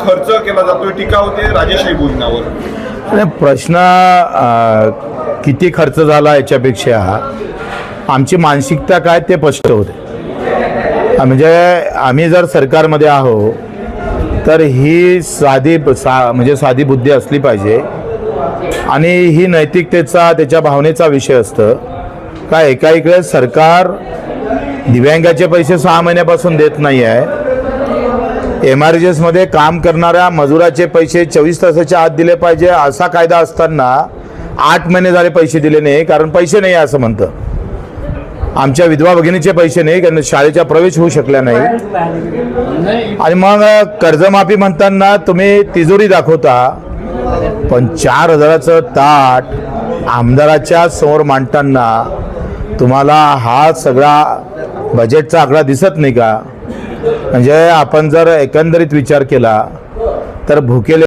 खर्च केला जातोय, टीका होते राजेशाही भोजनावर। आणि प्रश्न किती खर्च झाला याच्यापेक्षा आमची मानसिकता काय ते स्पष्ट होते। म्हणजे आम्ही जर सरकारमध्ये आहो तर ही म्हणजे साधी बुद्धी असली पाहिजे आणि ही नैतिकतेचा त्याच्या भावनेचा विषय असतं का। एका इकडे सरकार दिव्यांगाचे पैसे 6 महिन्यापासून देत नाही आहे। MRGSमध्ये काम करणाऱ्या मजुराचे पैसे 24 तासाच्या आत दिले पाहिजे असा कायदा असताना 8 महिने झाले पैसे दिले नाही, कारण पैसे नाही असं म्हणतं। आमच्या विधवा भगिनीचे पैसे नाही, कारण शाळेचा प्रवेश होऊ शकला नाही। आणि मग कर्जमाफी म्हणताना तुम्ही तिजोरी दाखवता, पण 4000चं ताट आमदाराच्या समोर मांडताना तुम्हाला हा सगळा बजेटचा आकडा दिसत नाही का? म्हणजे आपण जर एकंदरीत विचार केला तर भुकेले